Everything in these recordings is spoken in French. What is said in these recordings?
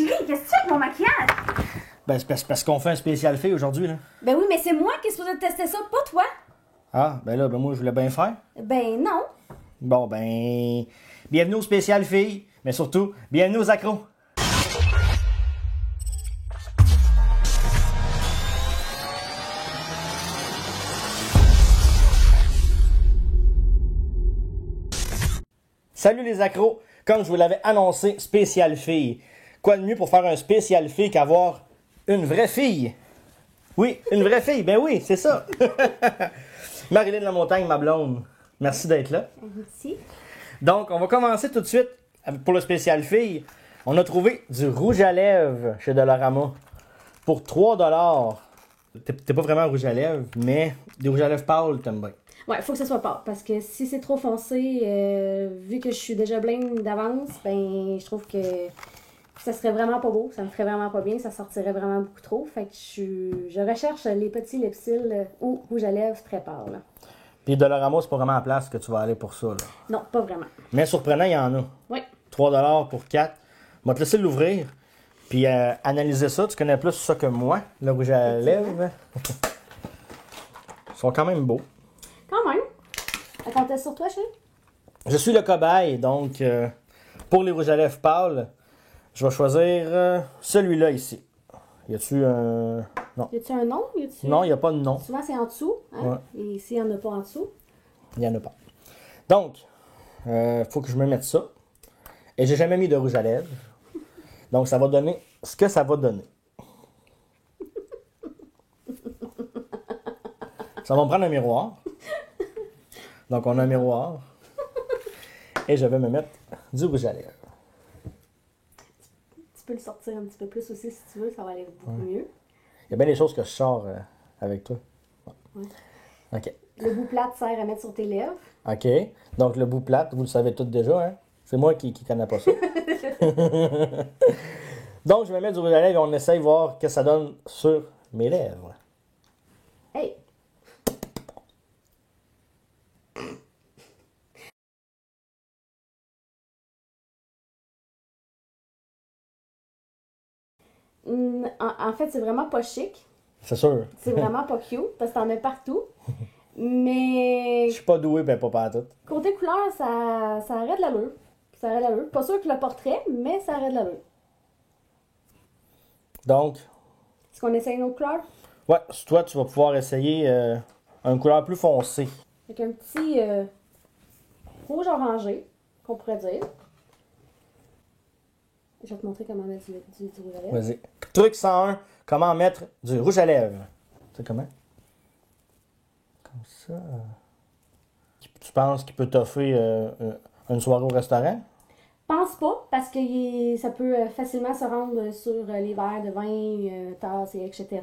Chérie, qu'est-ce que tu fais avec mon maquillage? Ben, c'est parce qu'on fait un spécial fille aujourd'hui, là. Ben oui, mais c'est moi qui est supposé tester ça, pas toi. Ah, ben là, ben moi, je voulais bien faire. Ben non. Bon, ben... Bienvenue au spécial fille, mais surtout, bienvenue aux accros. Salut les accros! Comme je vous l'avais annoncé, spécial fille. Quoi de mieux pour faire un spécial fille qu'avoir une vraie fille? Oui, une vraie fille, ben oui, c'est ça. Marilyn Lamontagne, ma blonde. Merci d'être là. Merci. Donc, on va commencer tout de suite pour le spécial fille. On a trouvé du rouge à lèvres chez Dollarama pour 3$. T'es pas vraiment rouge à lèvres, mais des rouges à lèvres pâles, t'aimes bien. Ouais, faut que ça soit pâle, parce que si c'est trop foncé, vu que je suis déjà blinde d'avance, ben je trouve que ça serait vraiment pas beau, ça me ferait vraiment pas bien, ça sortirait vraiment beaucoup trop. Fait que je recherche les petits lipsils ou rouge à lèvres très pâles. Puis Dollarama, c'est pas vraiment la place que tu vas aller pour ça, là. Non, pas vraiment. Mais surprenant, il y en a. Oui. 3$ pour 4. On va te laisser l'ouvrir. Puis analyser ça. Tu connais plus ça que moi, le rouge à lèvres. Ils sont quand même beaux. Quand même. Attends, t'es sur toi, chérie? Je suis le cobaye, donc pour les rouges à lèvres pâles, je vais choisir celui-là ici. Y a-tu un... Non. Y a-tu un nom? Non, il n'y a pas de nom. Souvent, c'est en dessous. Hein? Ouais. Et ici, il n'y en a pas en dessous. Il n'y en a pas. Donc, faut que je me mette ça. Et j'ai jamais mis de rouge à lèvres. Donc, ça va donner ce que ça va donner. Ça va me prendre un miroir. Donc, on a un miroir. Et je vais me mettre du rouge à lèvres. Tu peux le sortir un petit peu plus aussi si tu veux, ça va aller beaucoup mieux. Il y a bien des choses que je sors avec toi. Ouais. OK. Le bout plat sert à mettre sur tes lèvres. OK. Donc, le bout plate, vous le savez tout déjà, hein? C'est moi qui connais pas ça. Donc, je vais mettre du rouge à lèvres et on essaye de voir ce que ça donne sur mes lèvres. Hey! En fait, c'est vraiment pas chic. C'est sûr. C'est vraiment pas cute parce que t'en mets partout. Mais Je suis pas doué, ben pas partout. côté couleur, ça arrête l'allure. Ça arrête l'allure. Pas sûr que le portrait, mais ça arrête l'allure. Donc, Est-ce qu'on essaye une autre couleur? ouais, toi, tu vas pouvoir essayer une couleur plus foncée. Avec un petit rouge orangé, qu'on pourrait dire. Je vais te montrer comment mettre du rouge à lèvres. Vas-y. Truc 101, comment mettre du rouge à lèvres. Tu sais comment? Comme ça. Tu penses qu'il peut t'offrir une soirée au restaurant? Pense pas, parce que ça peut facilement se rendre sur les verres de vin, tasses, et etc.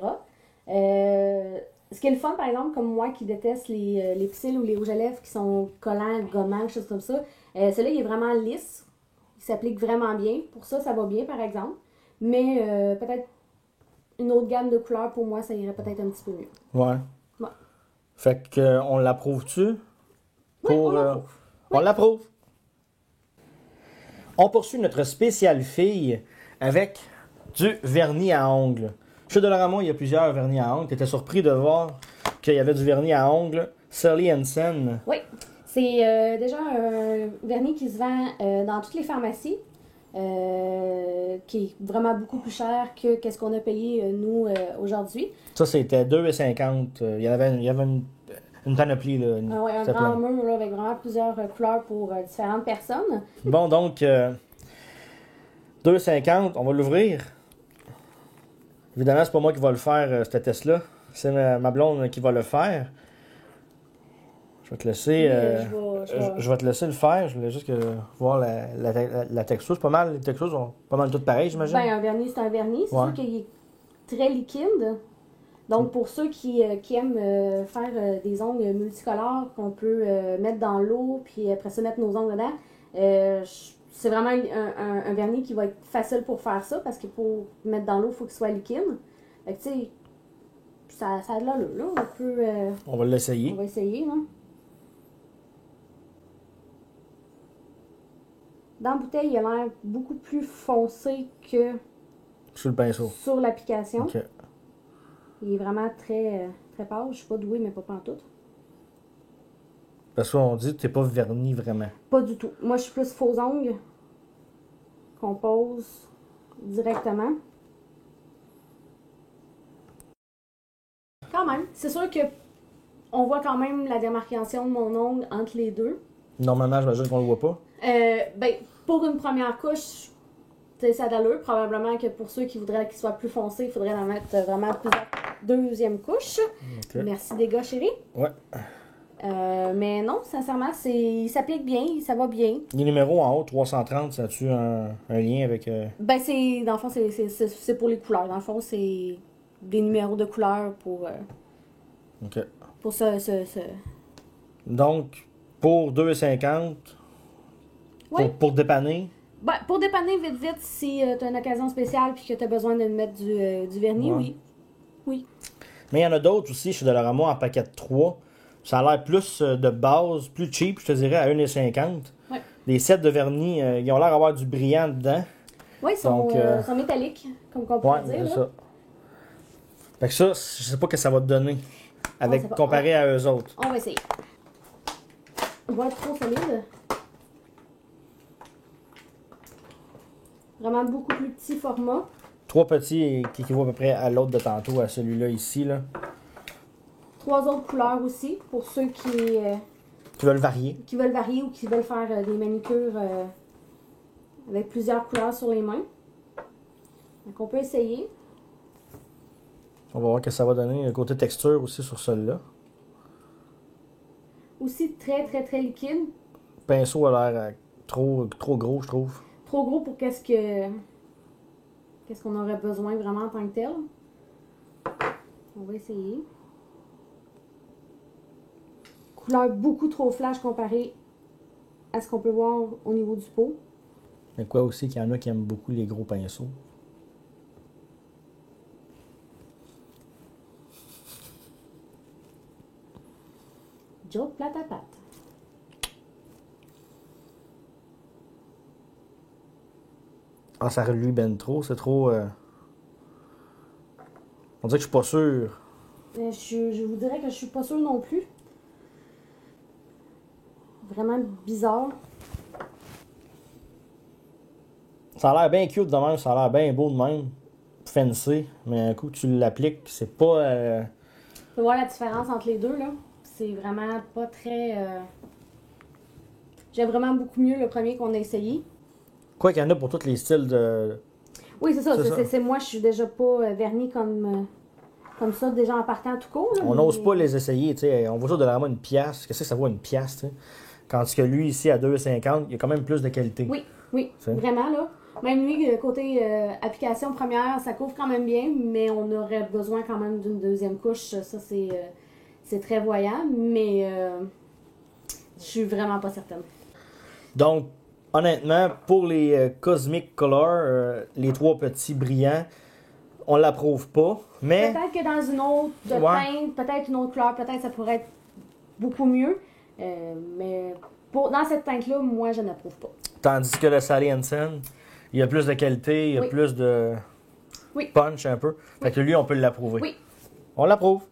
Ce qui est le fun, par exemple, comme moi qui déteste les pixels ou les rouges à lèvres qui sont collants, gommants, choses comme ça, celui-là, il est vraiment lisse. Il s'applique vraiment bien. Pour ça, ça va bien, par exemple. Mais peut-être une autre gamme de couleurs, pour moi, ça irait peut-être un petit peu mieux. Ouais. Ouais. Fait que on l'approuve-tu? Oui, on l'approuve. On l'approuve. On poursuit notre spécial fille avec du vernis à ongles. Chez Dollarama, il y a plusieurs vernis à ongles. Tu étais surpris de voir qu'il y avait du vernis à ongles Sally Hansen. Oui, c'est déjà un vernis qui se vend dans toutes les pharmacies, qui est vraiment beaucoup plus cher que qu'est-ce qu'on a payé, nous, aujourd'hui. Ça, c'était 2,50. Il y avait une panoplie. Là, Ouais, un grand mur là, avec vraiment plusieurs couleurs pour différentes personnes. Bon, donc, 2,50, on va l'ouvrir. Évidemment, c'est pas moi qui va le faire, ce test-là. C'est ma blonde qui va le faire. Je vais te laisser. Je vais te laisser le faire. Je voulais juste voir la texture. C'est pas mal. Les textures sont pas mal toutes pareilles, j'imagine. Ben, un vernis, c'est un vernis. C'est sûr qu'il est très liquide. Donc, pour ceux qui aiment faire des ongles multicolores qu'on peut mettre dans l'eau, puis après ça, mettre nos ongles dedans, c'est vraiment un vernis qui va être facile pour faire ça, parce que pour mettre dans l'eau, il faut qu'il soit liquide. Fait que, tu sais, ça a de l'allure, là. On va l'essayer. On va essayer, non? Dans la bouteille, il a l'air beaucoup plus foncé que Sur le pinceau. Sur l'application. OK. Il est vraiment très, très pâle. Je suis pas douée, mais pas pantoute. Parce qu'on dit que t'es pas verni vraiment. Pas du tout. Moi, je suis plus faux ongles qu'on pose directement. Quand même. C'est sûr que on voit quand même la démarcation de mon ongle entre les deux. Normalement, j'imagine qu'on le voit pas. Ben, pour une première couche, ça a d'allure. Probablement que pour ceux qui voudraient qu'il soit plus foncé, il faudrait en mettre vraiment plusieurs deuxième couche. Okay. Merci des gars, chérie. Ouais. Mais non, sincèrement, il s'applique bien, ça va bien. Les numéros en haut, 330, ça a-tu un lien avec... Ben, dans le fond, c'est pour les couleurs. Dans le fond, c'est des numéros de couleurs pour... OK. Pour ça. Donc, pour 2,50, ouais. pour dépanner... Ben, pour dépanner vite, si tu as une occasion spéciale et que tu as besoin de mettre du vernis, ouais. oui. Oui. Mais il y en a d'autres aussi chez Dollarama en paquet de 3. Ça a l'air plus de base, plus cheap, je te dirais, à 1,50. Ouais. Les sets de vernis, ils ont l'air d'avoir du brillant dedans. Oui, ils sont métalliques, comme on peut dire. Ouais, c'est ça. Fait que ça, je sais pas ce que ça va te donner avec comparé à eux autres. On va essayer. On va être trop solide. Vraiment beaucoup plus petit format. 3 petits qui équivaut à peu près à l'autre de tantôt, à celui-là ici. Là. 3 autres couleurs aussi, pour ceux qui veulent varier. Qui veulent varier ou qui veulent faire des manicures avec plusieurs couleurs sur les mains. Donc on peut essayer. On va voir ce que ça va donner. Le côté texture aussi sur celui-là. Aussi très très très liquide. Le pinceau a l'air trop gros, je trouve. Trop gros pour qu'est-ce qu'on aurait besoin vraiment en tant que tel. On va essayer. Couleur beaucoup trop flash comparé à ce qu'on peut voir au niveau du pot. Mais quoi aussi qu'il y en a qui aiment beaucoup les gros pinceaux. Joke plate à patte. Ah, ça reluit ben trop, c'est trop... On dirait que je suis pas sûr. Je vous dirais que je suis pas sûre non plus. Vraiment bizarre. Ça a l'air bien cute de même, ça a l'air bien beau de même. Fancy, mais un coup que tu l'appliques, c'est pas... Tu peux voir la différence entre les deux, là. C'est vraiment pas très... J'aime vraiment beaucoup mieux le premier qu'on a essayé. Quoi qu'il y en a pour tous les styles de... Oui, c'est ça. C'est moi, je suis déjà pas vernie comme ça, déjà en partant tout court. Là, on n'ose pas les essayer, tu sais. On voit ça de vraiment une pièce. Qu'est-ce que ça vaut une pièce, tu sais? Tandis que lui, ici, à 2,50, il y a quand même plus de qualité. Oui, vraiment, là. Même lui, côté application première, ça couvre quand même bien, mais on aurait besoin quand même d'une deuxième couche. Ça, c'est très voyant, mais je suis vraiment pas certaine. Donc, honnêtement, pour les Cosmic Color, les 3 petits brillants, on l'approuve pas, mais... Peut-être que dans une autre teinte, peut-être une autre couleur, peut-être ça pourrait être beaucoup mieux, mais dans cette teinte-là, moi, je n'approuve pas. Tandis que le Sally Hansen, il y a plus de qualité, il y a plus de punch un peu. Fait que lui, on peut l'approuver. Oui. On l'approuve.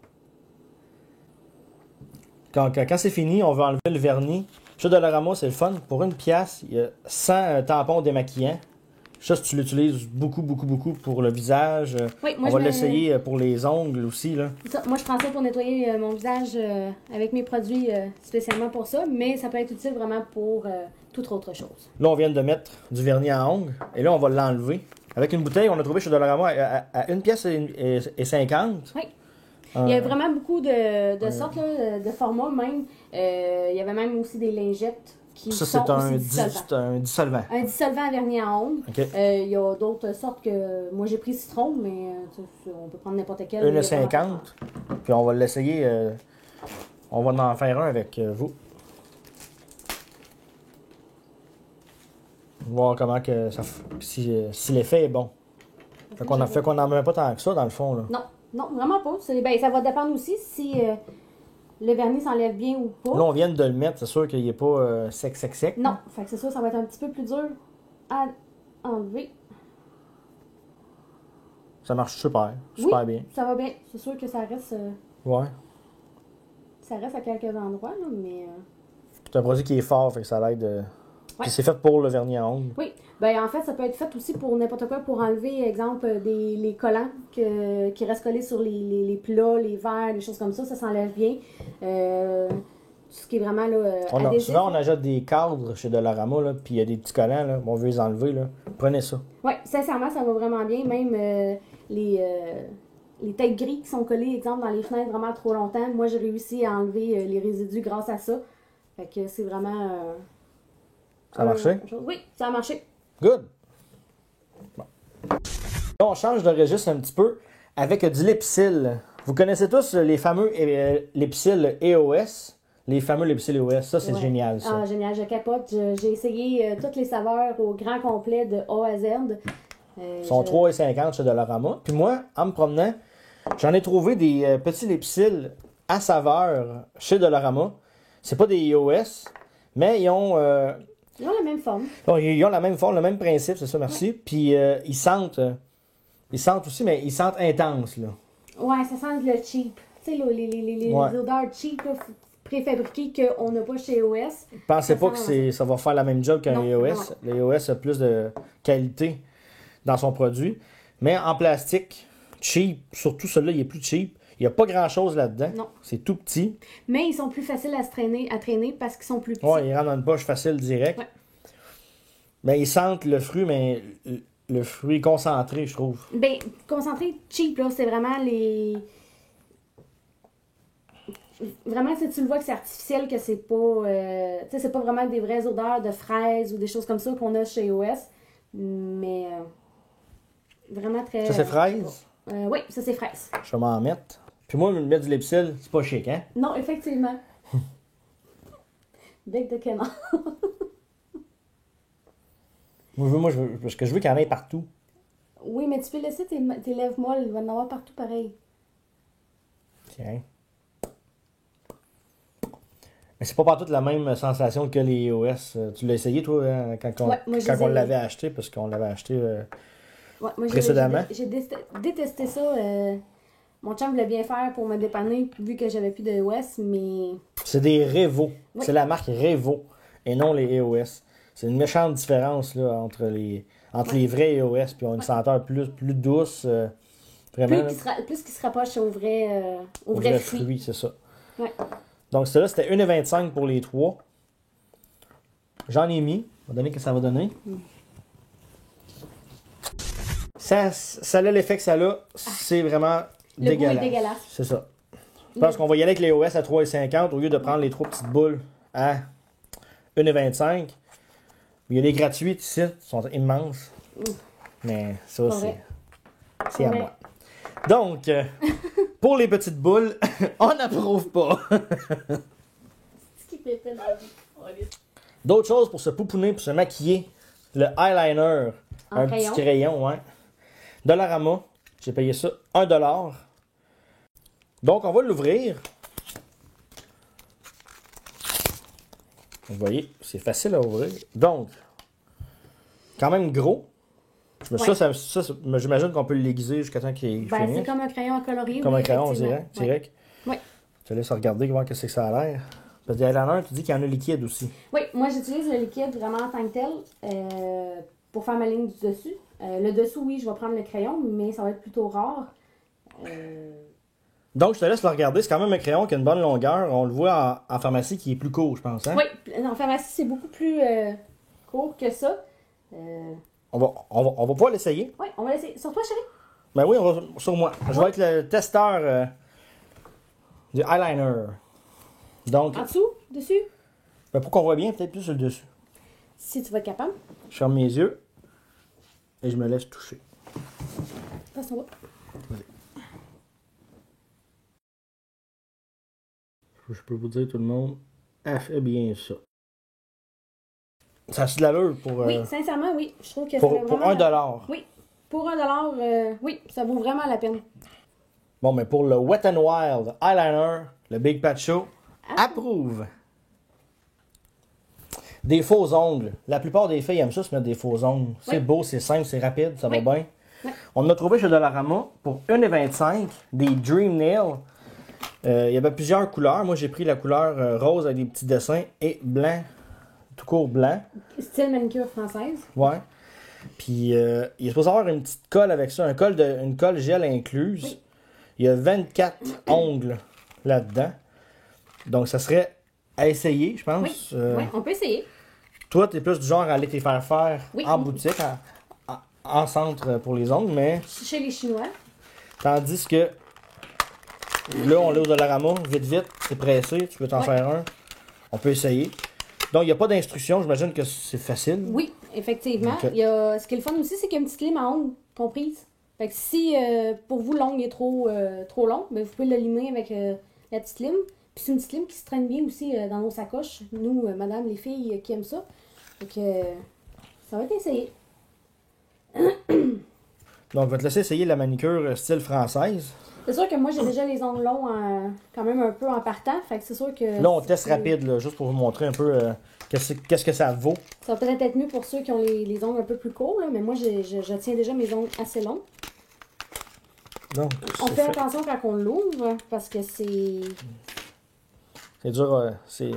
Quand c'est fini, on va enlever le vernis. Chez Dollarama, c'est le fun. Pour une pièce, il y a 100 tampons démaquillants. Ça, si tu l'utilises beaucoup pour le visage, on va l'essayer pour les ongles aussi. Là. Ça, moi, je prends ça pour nettoyer mon visage avec mes produits spécialement pour ça, mais ça peut être utile vraiment pour toute autre chose. Là, on vient de mettre du vernis à ongles et là, on va l'enlever. Avec une bouteille, on a trouvé chez Dollarama à 1 pièce et 50. Oui. Il y a vraiment beaucoup de sortes, là, de formats même. Il y avait même aussi des lingettes qui ça, sont c'est dissolvants. un dissolvant. Un dissolvant à vernis à ongles. Okay. Il y a d'autres sortes que... Moi, j'ai pris citron, mais on peut prendre n'importe quel. 1,50. Puis on va l'essayer. On va en faire un avec vous. Voir comment que ça... Si l'effet est bon. Fait qu'on n'en met pas tant que ça, dans le fond. Là. Non, vraiment pas. Ça va dépendre aussi si le vernis s'enlève bien ou pas. Là, on vient de le mettre. C'est sûr qu'il n'est pas sec. Non, fait que c'est sûr ça va être un petit peu plus dur à enlever. Ça marche super bien. Ça va bien. C'est sûr que ça reste... Ouais. Ça reste à quelques endroits, là, mais... C'est un produit qui est fort, fait que ça l'aide. Ouais. Puis c'est fait pour le vernis à ongles. Oui. Ben en fait, ça peut être fait aussi pour n'importe quoi, pour enlever, exemple, les collants qui restent collés sur les plats, les verres, des choses comme ça. Ça s'enlève bien. Tout ce qui est vraiment là, adhésif. Souvent, on achète des cadres chez Dollarama, là, puis il y a des petits collants, là, on veut les enlever. Là. Prenez ça. Oui, sincèrement, ça va vraiment bien. Même les têtes gris qui sont collées, exemple, dans les fenêtres vraiment trop longtemps, moi, j'ai réussi à enlever les résidus grâce à ça. Fait que c'est vraiment... ça a marché? Oui, ça a marché. Good! Bon. Là, on change de registre un petit peu avec du Lipsil. Vous connaissez tous les fameux Lipsil EOS? Les fameux Lipsil EOS, ça c'est génial ça. Ah, génial, je capote. J'ai essayé toutes les saveurs au grand complet de A à Z. Ils sont 3,50 chez Dollarama. Puis moi, en me promenant, j'en ai trouvé des petits Lipsil à saveur chez Dollarama. C'est pas des EOS, mais ils ont... ils ont la même forme. Bon, ils ont la même forme, le même principe, c'est ça, merci. Ouais. Puis ils sentent aussi, mais ils sentent intense, là. Ouais, ça sent le cheap. Tu sais, les odeurs cheap, là, préfabriquées qu'on n'a pas chez EOS. Pensez pas que ça va faire la même job qu'un EOS. Non. L'EOS a plus de qualité dans son produit. Mais en plastique, cheap, surtout celui-là, il est plus cheap. Il n'y a pas grand-chose là-dedans. Non. C'est tout petit. Mais ils sont plus faciles à traîner parce qu'ils sont plus petits. Oui, ils rentrent dans une poche facile, direct. Ouais. Mais ils sentent le fruit, mais le fruit concentré, je trouve. Ben, concentré cheap, là, c'est vraiment les... Vraiment, si tu le vois que c'est artificiel, que c'est pas... tu sais, c'est pas vraiment des vraies odeurs de fraises ou des choses comme ça qu'on a chez EOS. Mais... vraiment très... Ça, c'est fraise? Oui, ça, c'est fraise. Je vais m'en mettre. Puis moi, me mettre du Lipsil, c'est pas chic, hein? Non, effectivement. Bec de canard. Parce que je veux qu'il y en ait partout. Oui, mais tu peux laisser tes lèvres molles. Il va en avoir partout pareil. Tiens. Mais c'est pas partout la même sensation que les EOS. Tu l'as essayé, toi, hein, quand on l'avait acheté, parce qu'on l'avait acheté moi, précédemment. J'ai détesté ça. Mon chum voulait bien faire pour me dépanner, vu que j'avais plus de EOS, mais... C'est des Revo. Oui. C'est la marque Revo, et non les EOS. C'est une méchante différence là, entre les vrais EOS, puis ils ont une senteur plus douce. Vraiment, plus qui se rapproche au vrai fruit. Oui, c'est ça. Ouais. Donc, celui-là, c'était 1,25 pour les 3. J'en ai mis. On va donner ce que ça va donner. Ça a l'effet que ça a. C'est vraiment dégueulasse. Le goût est dégueulasse. C'est ça. Je pense qu'on va y aller avec les EOS à 3,50 au lieu de prendre les 3 petites boules à 1,25. Il y a les gratuites ici, ils sont immenses. Mais ça, c'est à moi. Donc, pour les petites boules, on n'approuve pas. D'autres choses pour se pouponner, pour se maquiller. Le eyeliner. Un petit crayon, ouais. Dollarama. J'ai payé ça $1. Donc, on va l'ouvrir. Vous voyez, c'est facile à ouvrir. Donc, quand même gros. Ouais. Ça, j'imagine qu'on peut l'aiguiser jusqu'à temps qu'il finisse. C'est comme un crayon à colorier. Comme un crayon, on dirait. Direct. Oui. Je te laisse regarder, voir ce que ça a l'air. Parce que l'eyeliner, tu dis qu'il y en a liquide aussi. Oui, moi j'utilise le liquide vraiment en tant que tel pour faire ma ligne du dessus. Le dessous, oui, je vais prendre le crayon, mais ça va être plutôt rare. Donc, je te laisse le regarder. C'est quand même un crayon qui a une bonne longueur. On le voit en pharmacie qui est plus court, je pense. Hein? Oui, en pharmacie, c'est beaucoup plus court que ça. On va pouvoir l'essayer. Oui, on va l'essayer. Sur toi, chérie? Ben oui, on va sur moi. Je vais être le testeur du eyeliner. Donc, en dessous? Dessus? Ben pour qu'on voit bien, peut-être plus sur le dessus. Si tu vas être capable. Je ferme mes yeux et je me laisse toucher. Passe en bas. Je peux vous dire, tout le monde, elle fait bien ça. Ça a de l'allure pour... oui, sincèrement, oui. Je trouve que pour, ça vaut pour vraiment... $1. Oui, pour $1, oui, ça vaut vraiment la peine. Bon, mais pour le Wet n Wild Eyeliner, le Big Pacho approuve. Des faux ongles. La plupart des filles aiment ça se mettre des faux ongles. C'est beau, c'est simple, c'est rapide, ça va bien. Ouais. On a trouvé chez Dollarama pour 1,25 des Dream Nail. Il y avait plusieurs couleurs. Moi, j'ai pris la couleur rose avec des petits dessins et blanc, tout court blanc. Style manicure française. Ouais. Puis, il est supposé avoir une petite colle avec ça, une colle gel incluse. Oui. Il y a 24 ongles là-dedans. Donc, ça serait à essayer, je pense. Oui, on peut essayer. Toi, tu es plus du genre à aller te les faire Oui. en boutique, en centre pour les ongles, mais... Chez les Chinois. Tandis que là, on l'a au Dollarama, vite, c'est pressé, tu peux t'en faire un. On peut essayer. Donc, il n'y a pas d'instruction, j'imagine que c'est facile. Oui, effectivement. Okay. Ce qui est le fun aussi, c'est qu'il y a une petite lime à ongles comprise. Fait que si pour vous l'ongle est trop long, ben, vous pouvez le limer avec la petite lime. Puis c'est une petite lime qui se traîne bien aussi dans nos sacoches. Nous, madame, les filles qui aiment ça. Fait que ça va être essayé. Donc, je vais te laisser essayer la manicure style française. C'est sûr que moi, j'ai déjà les ongles longs quand même un peu en partant. Fait que c'est sûr que... Là, on teste rapide, là, juste pour vous montrer un peu qu'est-ce que ça vaut. Ça va peut-être être mieux pour ceux qui ont les ongles un peu plus courts, là, mais moi, je tiens déjà mes ongles assez longs. Donc, on fait attention quand on l'ouvre, parce que c'est... C'est dur, c'est...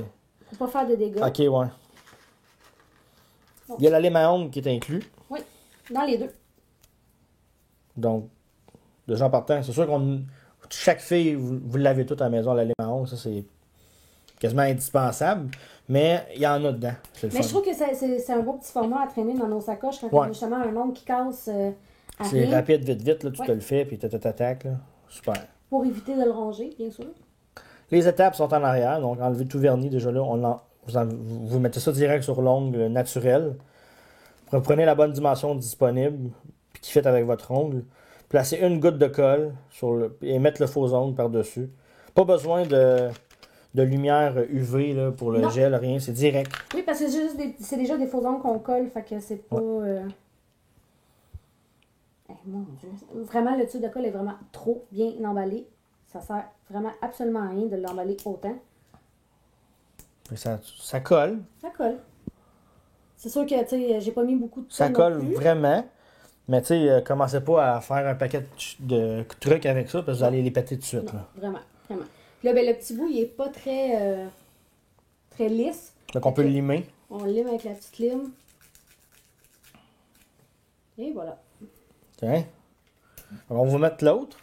Faut pas faire de dégâts. Ok, ouais. Bon. Il y a la lime à ongles qui est inclus. Oui, dans les deux. Donc, de gens partant, c'est sûr qu'on... Chaque fille, vous l'avez toute à la maison, la lime à ongles, ça c'est quasiment indispensable. Mais il y en a dedans. Mais je trouve que c'est un beau petit format à traîner dans nos sacoches quand on a justement un ongle qui casse c'est rapide, vite, là, tu te le fais, puis tu t'attaques, là. Super. Pour éviter de le ronger, bien sûr. Les étapes sont en arrière, donc enlevez tout vernis déjà là, vous mettez ça direct sur l'ongle naturel. Vous prenez la bonne dimension disponible, puis qui fait avec votre ongle. Placez une goutte de colle et mettre le faux ongle par-dessus. Pas besoin de lumière UV là, pour le gel, rien, c'est direct. Oui, parce que c'est déjà des faux ongles qu'on colle, fait que c'est pas... mon Dieu. Vraiment, le tube de colle est vraiment trop bien emballé. Ça sert vraiment absolument à rien de l'emballer autant. Ça colle. Ça colle. C'est sûr que, tu sais, j'ai pas mis beaucoup de temps. Ça colle vraiment. Mais, tu sais, commencez pas à faire un paquet de trucs avec ça, parce que vous allez les péter tout de suite. Non, là. vraiment. Puis là, ben, le petit bout, il est pas très lisse. Donc, on peut le limer. On le lime avec la petite lime. Et voilà. Tiens. Alors, on va mettre l'autre.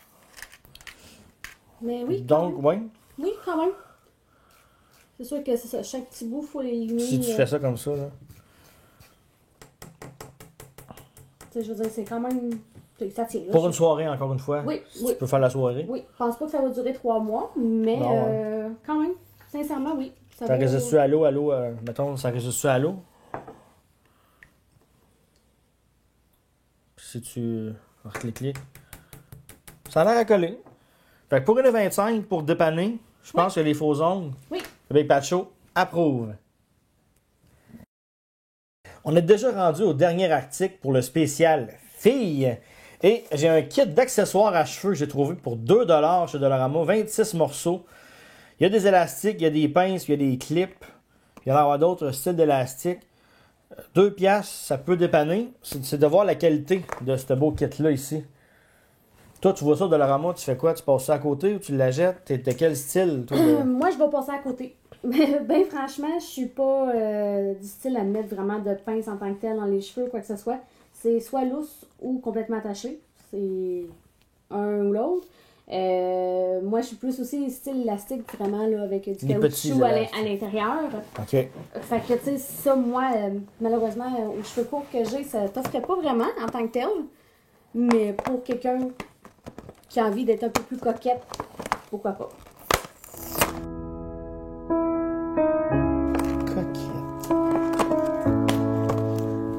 Mais oui. Donc, oui. Oui, quand même. C'est sûr que c'est ça. Chaque petit bout, il faut les limer. Si tu fais ça comme ça, là. Tu sais, je veux dire, c'est quand même. Ça tient. Là, pour une soirée, encore une fois. Oui. Tu peux faire la soirée. Oui. Je pense pas que ça va durer 3 mois, mais quand même. Sincèrement, oui. Ça résiste-tu à l'eau, mettons, ça résiste-tu à l'eau? Si tu cliques. Ça a l'air à coller. Fait que pour 1,25 pour dépanner, je pense que les faux ongles, le Big Pacho approuve. On est déjà rendu au dernier article pour le spécial filles. Et j'ai un kit d'accessoires à cheveux que j'ai trouvé pour 2$ chez Dollarama, 26 morceaux. Il y a des élastiques, il y a des pinces, il y a des clips. Il y en a d'autres styles d'élastiques. 2$, ça peut dépanner. C'est de voir la qualité de ce beau kit-là ici. Toi, tu vois ça de Dollarama, tu fais quoi? Tu passes ça à côté ou tu la jettes? T'es de quel style? Toi, moi, je vais passer à côté. Ben franchement, je suis pas du style à mettre vraiment de pince en tant que tel dans les cheveux, quoi que ce soit. C'est soit lousse ou complètement attaché. C'est un ou l'autre. Moi, je suis plus aussi style élastique, vraiment, là, avec du caoutchouc à l'intérieur. OK. Fait que, tu sais, ça, moi, malheureusement, aux cheveux courts que j'ai, ça t'offrait pas vraiment en tant que tel. Mais pour quelqu'un qui a envie d'être un peu plus coquette, pourquoi pas. Coquette.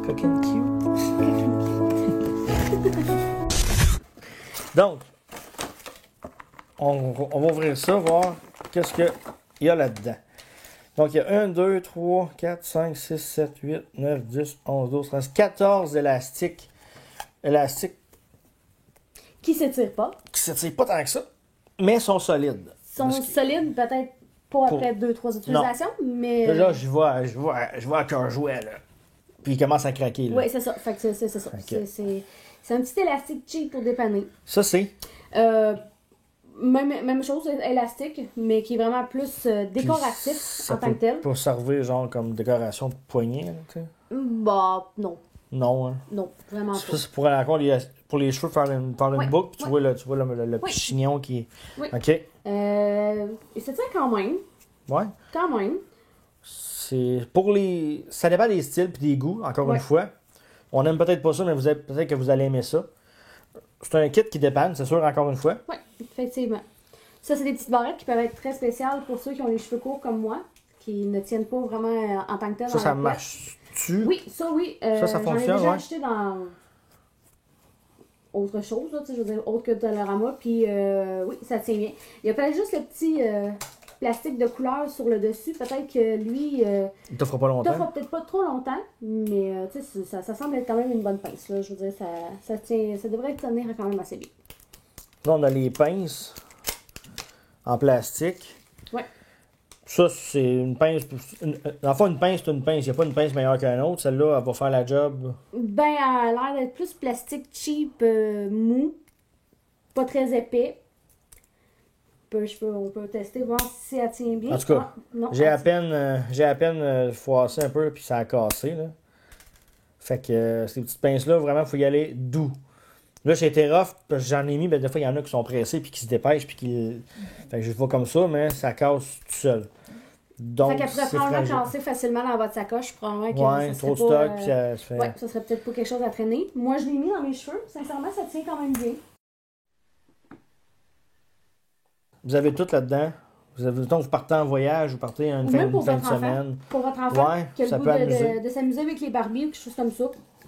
Coquette cute. Donc, on va ouvrir ça, voir qu'est-ce qu'il y a là-dedans. Donc, il y a 1, 2, 3, 4, 5, 6, 7, 8, 9, 10, 11, 12, 13, 14 élastiques. Élastiques. Qui s'étirent pas. Qui s'étirent pas tant que ça, mais sont solides. Sont solides, peut-être pas après 2-3 utilisations, mais... Là, je vois à cœur jouet, là. Puis il commence à craquer. Oui, c'est ça. Fait que c'est ça. Okay. C'est un petit élastique cheap pour dépanner. Ça, c'est? Même chose, élastique, mais qui est vraiment plus décoratif en tant que tel. Pour servir genre comme décoration de poignet, tu sais? Bah, non. Non, hein? Non, vraiment pas. Ça, c'est pour les cheveux faire une boucle, puis tu vois le petit chignon qui est... Oui. OK. Et c'est ça quand même. Ouais. Quand même. C'est pour les... Ça dépend des styles puis des goûts, encore une fois. On aime peut-être pas ça, mais peut-être que vous allez aimer ça. C'est un kit qui dépanne, c'est sûr, encore une fois. Oui, effectivement. Ça, c'est des petites barrettes qui peuvent être très spéciales pour ceux qui ont les cheveux courts comme moi, qui ne tiennent pas vraiment en tant que tel. Ça marche-tu? Oui, ça oui. Ça fonctionne, j'en ai déjà acheté dans autre chose, là, je veux dire, autre que Dollarama, puis oui, ça tient bien. Il y a peut-être juste le petit plastique de couleur sur le dessus, peut-être que lui... il t'offre pas longtemps. Il t'offre peut-être pas trop longtemps, mais ça semble être quand même une bonne pince, là, je veux dire, ça devrait tenir quand même assez bien. Là, on a les pinces en plastique. Ouais. Ça, c'est une pince. Enfin, une pince, c'est une pince. Il n'y a pas une pince meilleure qu'une autre. Celle-là, elle va faire la job. Ben, elle a l'air d'être plus plastique cheap, mou. Pas très épais. On peut tester, voir si elle tient bien. En tout cas, j'ai à peine froissé un peu, puis ça a cassé. Là. Fait que ces petites pinces-là, vraiment, il faut y aller doux. Là, j'ai été rough, parce que j'en ai mis, ben, des fois, il y en a qui sont pressés, puis qui se dépêchent, puis qui... Fait que je le vois comme ça, mais ça casse tout seul. Donc, fait qu'elle pourrait probablement casser facilement dans votre sacoche, probablement que ouais, ça trop de stock, puis ça se fait... Ouais, ça serait peut-être pas quelque chose à traîner. Moi, je l'ai mis dans mes cheveux. Sincèrement, ça tient quand même bien. Vous avez tout là-dedans. Vous partez en voyage, vous partez une fin de semaine. Pour votre enfant, ouais, qui a le goût de s'amuser avec les Barbies ou quelque chose comme ça.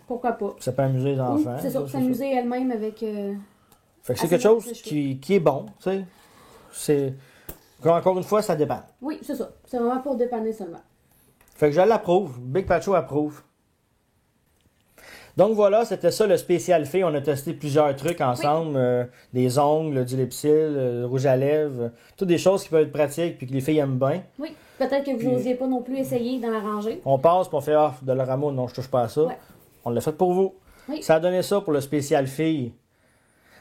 Pourquoi pas? Ça peut amuser les enfants. C'est ça, s'amuser elle-même avec... Fait que c'est quelque chose qui est bon, tu sais. C'est... Encore une fois, ça dépanne. Oui, c'est ça. C'est vraiment pour dépanner seulement. Fait que je l'approuve. Big Pacho approuve. Donc voilà, c'était ça le spécial fait. On a testé plusieurs trucs ensemble. Des ongles, du lipsil, rouge à lèvres. Toutes des choses qui peuvent être pratiques puis que les filles aiment bien. Oui, peut-être que vous n'osiez pas non plus essayer d'en arranger. On passe puis on fait « de leur amour, non, je touche pas à ça. Ouais. » On l'a fait pour vous. Oui. Ça a donné ça pour le spécial filles.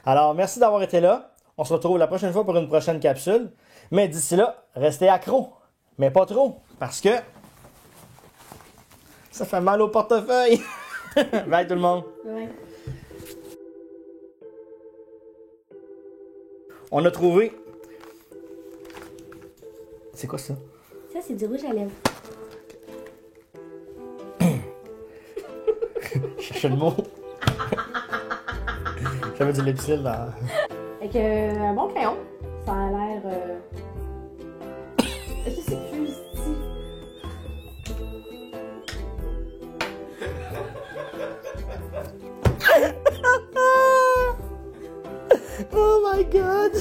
Alors, merci d'avoir été là. On se retrouve la prochaine fois pour une prochaine capsule. Mais d'ici là, restez accro. Mais pas trop, parce que ça fait mal au portefeuille. Bye tout le monde. Ouais. On a trouvé... C'est quoi ça? Ça, c'est du rouge à lèvres. Je cherchais le mot. J'avais du lipsil dans... Avec un bon crayon. Ça a l'air... Je sais plus ici. Oh my god!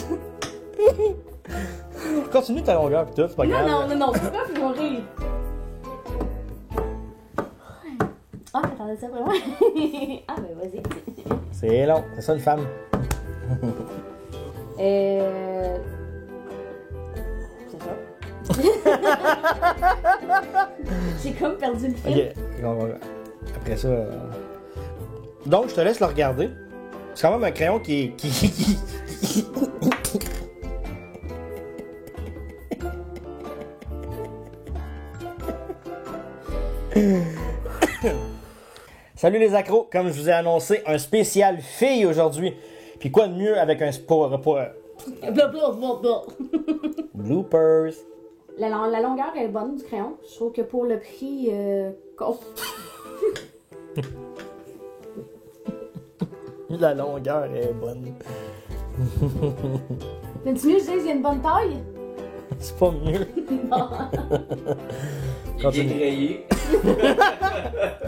Continue ta longueur pis tout, c'est pas grave. Non, c'est pas plus rire. Ah, t'attendais ça vraiment? Ah, ben vas-y. C'est long, c'est ça une femme. C'est ça. J'ai comme perdu le fil. Ok, après ça... Donc, je te laisse le regarder. C'est quand même un crayon qui... Salut les accros, comme je vous ai annoncé, un spécial fille aujourd'hui. Puis quoi de mieux avec un bloopers. La longueur est bonne du crayon. Je trouve que pour le prix... La longueur est bonne. Mais-tu mieux que je dise qu'il y a une bonne taille? C'est pas mieux. Il est bien grillé.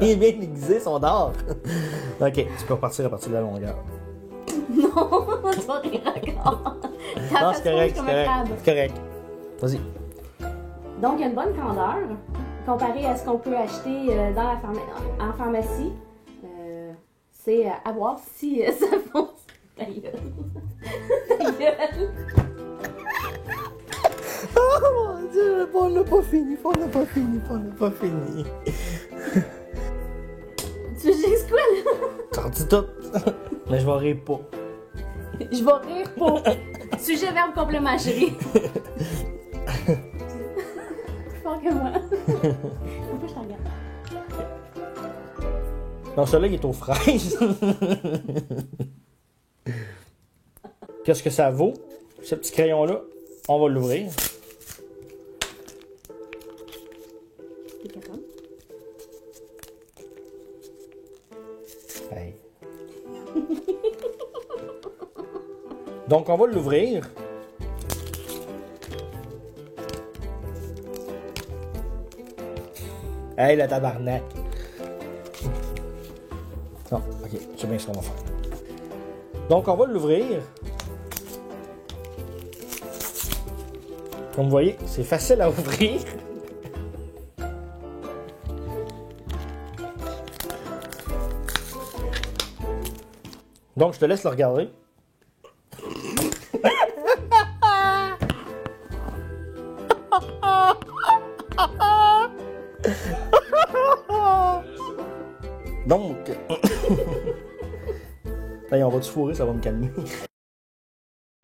Il est bien aiguisé, son d'or. Ok, tu peux repartir à partir de la longueur. Non, tu vas rire encore. Non, c'est correct, c'est correct. Vas-y. Donc, il y a une bonne grandeur comparée à ce qu'on peut acheter en pharmacie. C'est à voir si ça fonctionne. Ta gueule. Ta gueule. Oh mon Dieu, on n'a pas fini. sorti tout. Mais je vais rire pas. Je vais rire pas. Sujet, verbe, complément, chérie. Plus fort que moi. Pourquoi je t'en regarde? Non, celui-là, il est aux fraises. Qu'est-ce que ça vaut, ce petit crayon-là? On va l'ouvrir. T'es capable? Hey. Donc, on va l'ouvrir. Hey, le tabarnak. Non, ok, je sais bien ce qu'on va faire. Donc, on va l'ouvrir. Comme vous voyez, c'est facile à ouvrir. Donc, je te laisse le regarder. Donc, hey, on va te fourrer, ça va me calmer.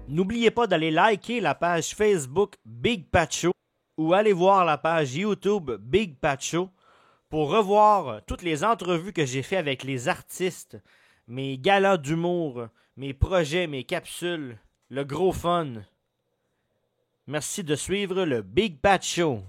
N'oubliez pas d'aller liker la page Facebook Big Pat Show ou aller voir la page YouTube Big Pat Show pour revoir toutes les entrevues que j'ai fait avec les artistes, mes galas d'humour, mes projets, mes capsules, le gros fun. Merci de suivre le Big Pat Show.